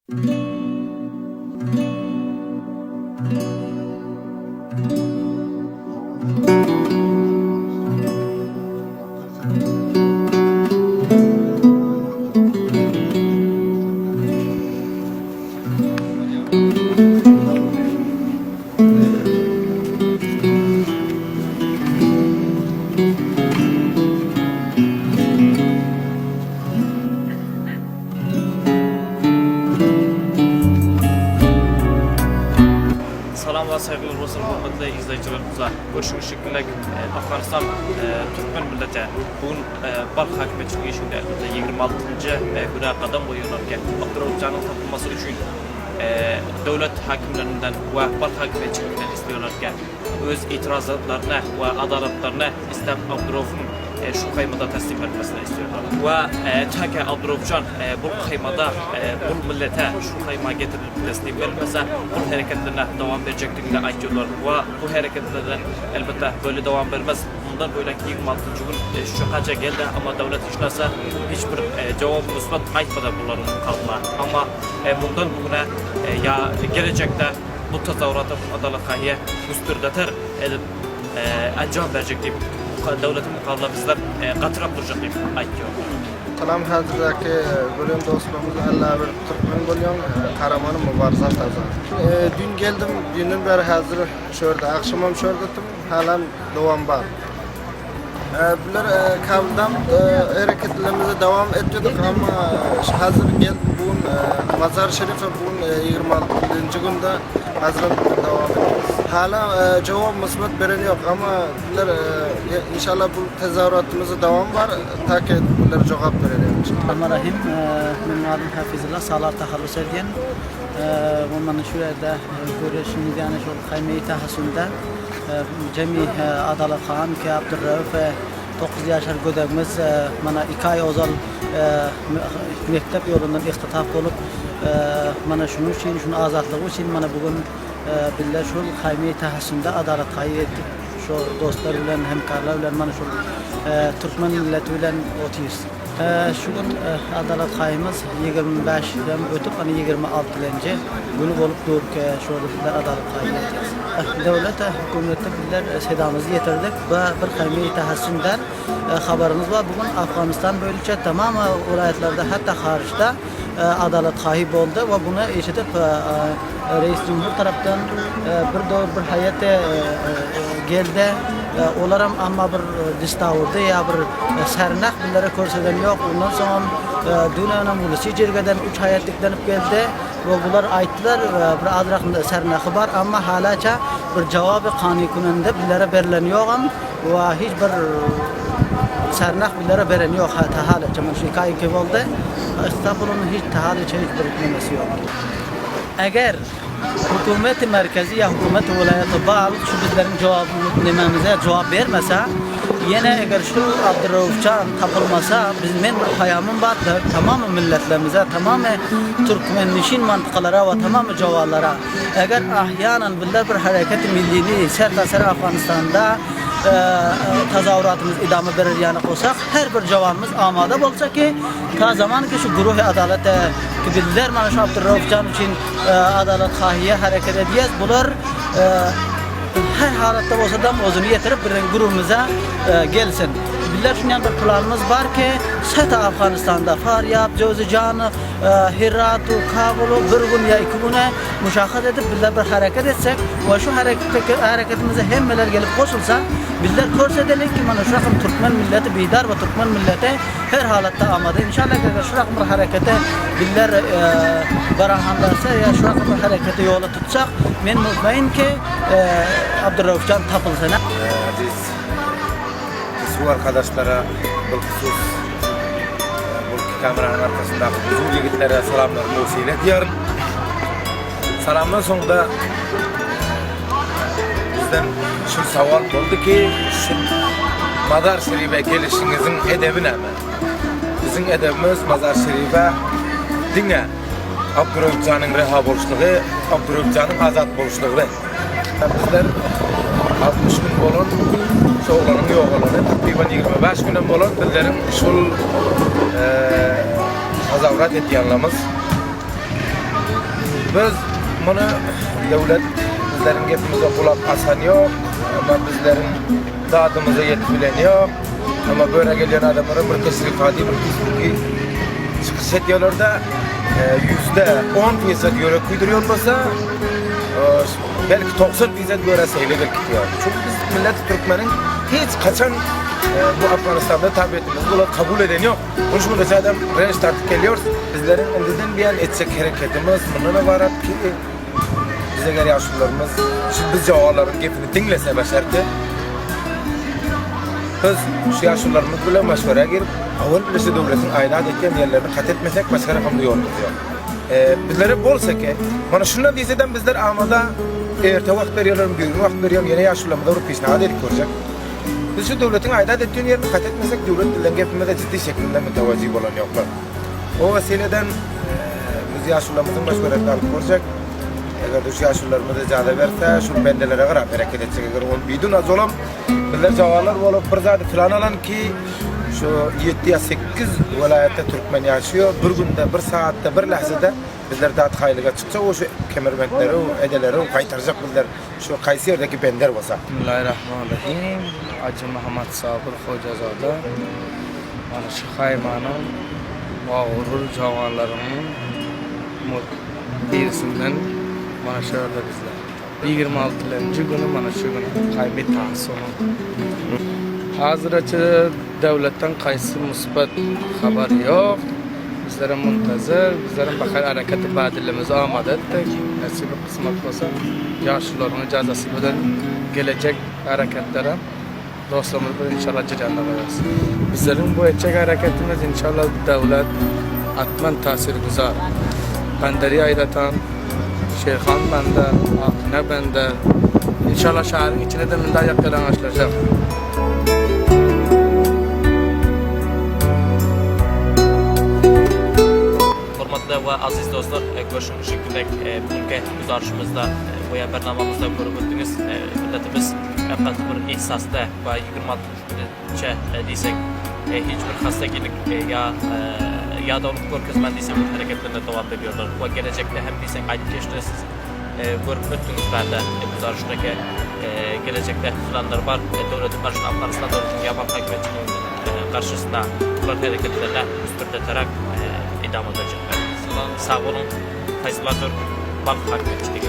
Salam ve saygılar olsun hürmetli izleyicilerimize. Görüşmek şekilde Afganistan Türkmen milleti bugün Balk hakimiyeti geçişinde 26. güne kadam koyuyorlarken Abdurrahman'ın tapılması için devlet hakimlerinden ve Balk hakimiyetinden istiyorlarken öz itirazlarına ve adaletlerine istep Abdurrahman'ın şu kaymada teslim etmesini istiyorlar. Ve Çake Abdurrahman bu kaymada bu millete şu kayma getirilip teslim edilmese bu hareketlerine devam vereceklerini aytıyorlar. Ve bu hareketlerine elbette böyle devam vermez. Bundan böyleki 26. gün şu kaça geldi ama devlet işlerse hiçbir cevap müsbet aytmadı bunların kaldılar. Ama bundan bugüne ya gelecekte bu tezahüratı adalet kahiye müstürdeter edip ancam verecek deyip devletin mukavelinde bizler katırap duracak deyip aytıyor. Salam hazırdaki bölüm dostlarımız Allah bir Türkmen bölüm Karaman'ın mübarizat tazı. Dün geldim, dünden beri hazır şurada, akşamım şuradadım, halen devam var. Bunlar kavdam hareketlerimize devam ediyorduk ama hazır geldim bugün Mazar Şerif'e bugün 26. günde hazır devam ediyoruz. Hala cevap müsbet veren yok ama bunlar inşallah bu tezahüratımıza devam var ta ki bunlar cevap verelim. Bismillahirrahmanirrahim. Ben Adil Hafizullah Salar tahallüs ediyen ve ben şurada görüşümüz yani şu kaymeyi tahasında cemi adalet khan ki Abdurrauf 9 yaşar gödegimiz mana 2 ay ozal mektep yolundan ihtitaf olup mana şunu için şunu azatlığı için mana bugün billa şu kaymeyi tahasında adalet kayıt şu dostlar bilen hemkarlar bilen mana şu Türkmen milleti bilen otuyuz. Şu gün adalet kayımız 25'den ötüp hani 26'lınca günü olup dur ki şu adalet kayımız. Devlet hükümette bizler sedamızı yetirdik ve bir kaymeyi tahasından haberimiz var. Bugün Afganistan böylece tamam vilayetlarda hatta hariçte adalet kayıp oldu ve bunu eşitip Reis Cumhur tarafından bir doğru bir hayata geldi. Olaram ama bir distavurdu ya bir sernak bunlara korseden yok. Ondan sonra dünyanın buluşu cirgeden 3 hayatlıklanıp geldi ve bunlar ayttılar bir adrak sernakı var ama halaca bir cevabı kanuni kununda bunlara verileniyor ve hiç bir sernak bunlara veren yok halaca. Şu hikaye ki oldu. İstanbul'un hiç halaca hiç bir hükümesi yok. Eğer hükümet merkezi ya hükümet vilayeti bağlı şu bizlerin cevabımıza cevap vermese yine eğer şu Abdurraufcan tapılmasa bizim hayamın vardır tamamı milletlerimize tamamı Türkmenişin mantıkalara ve tamamı cevaplara eğer ahyanan bizler bir hareket millini sertasar Afganistan'da tezahüratımız idame verir yani olsak her bir cevabımız amade olsa ki ta zaman ki şu Guruh-i Adalet'e ki bizler mana şu Abdurraufcan için adalet kahiye hareket edeceğiz. Bunlar her halatta olsa da özünü yetirip bir grubumuza gelsin. Bizler şundan bir planımız var ki Seta Afganistan'da Faryab, Jowzjan, Herat, Kabul, bir gün ya 2 güne müşahede edip bizler bir hareket etsek ve şu hareketimize hemmeler gelip koşulsa bizler görsedelim ki mana şu rakım Türkmen milleti bidar ve Türkmen milleti her halatta amade. İnşallah şu rakım bir harekete bizler barahanlarsa ya şu rakım bir harekete yola tutsak men mutmain ki Abdurraufcan tapılsana. Bu arkadaşlara bu husus bu kameranın arkasında bizim yigitlere selamlarımı vesile ediyorum. Salamdan sonra da bizden şu savol oldu ki şu Mazar Şerif'e gelişinizin edebi ne? Bizim edebimiz Mazar Şerif'e dinle Abdurraufcan'ın reha boluşluğu, Abdurraufcan'ın azat boluşluğu. Bizler 60 gün bolun soğulanın yok olanı, takriben 25 günden bolun bizlerin şul tezahürat ettiği anlamız. Biz bunu devlet bizlerin gepimize kulak asan yok ama bizlerin dadımıza yetbilen yok. Ama böyle gelen adamlara bir teşrifati, bir kisbuki çıkış ediyorlarda %10% göre kuyduruyor olmasa belki 90% göre seyirlik gidiyor. Çünkü biz millet Türkmen'in hiç kaçan bu Afganistan'da tabiatımız bunu kabul eden yok. Bunun için mesela adam reş tartık geliyor. Bizlerin önceden bir an edecek hareketimiz bundan varat ki bize göre yaşlılarımız şimdi biz cevapların gepini dinlese başardı. Biz şu yaşlılarımız bile meşvere girip avval bilirse devletin aidat etken yerlerini kat etmesek başka rakamda yolumuz yok. Bizlere bolsa ki bana şundan diyeceğim bizler amada erte vakt veriyorlar, bir gün vakt veriyorum yine yaşlılarımıza vurup peşine edik koracak. Biz şu devletin aidat ettiğin yerini kat etmesek devlet dilen gepimde ciddi şekilde mütevazı olan yoklar. O vesileden biz yaşlılarımızın meşveretini alıp koracak. Eğer şu yaşlılarımıza icazet verse şu bendelere kadar hareket edecek. Eğer onu bidun az olam bizler cevaplar olup bir zat filan alan ki şu 7 ya 8 vilayette Türkmen yaşıyor. Bir günde, bir saatte, bir lahzada bizler dağıt haylığa çıksa o şu kemerbentleri, o edeleri, o kaytaracak bizler şu Kayseri'deki bender olsa. Bismillahirrahmanirrahim. Hacı Muhammed Sabır Hocazada. Mana şu haymanın mağrur cavanlarının birisinden mana şöyle bizler. 26. günü mana şu günü kaybet tahsonu. Hazırçı devletten kaysı musbat haber yok. Bizlere muntazır, bizlerin bakar hareketi badilimizi amade ettik. Nasibi kısmet olsa yaşlıların cazası bilen gelecek hareketlere dostlarımız inşallah ciranla koyarız. Bizlerin bu edecek hareketimiz inşallah devlet atman tasir güzel. Benderi ayratan, Şeyhan bende, Akne bende. İnşallah şehrin içine de minda yakılan açılacak. Hürmetli ve aziz dostlar, görüşmek şekilde bugünkü güzarışımızda veya bernamamızda görüp öttünüz. Milletimiz fakat bir ihsasta ve 26. diysek hiçbir hastalık ya da onu korkuzman diysek bu hareketlerine devam ediyorlar. Ve gelecekte hem diysek aynı geçtiğiniz görüp öttünüz bende güzarıştaki gelecekte planlar var. Devletin karşısında Afganistan devletinin yaban hükümetinin karşısında bu hareketlerine üstürteterek idam edecekler. Sağ olun, Faysallar Türk, Balk Hakimiyeti.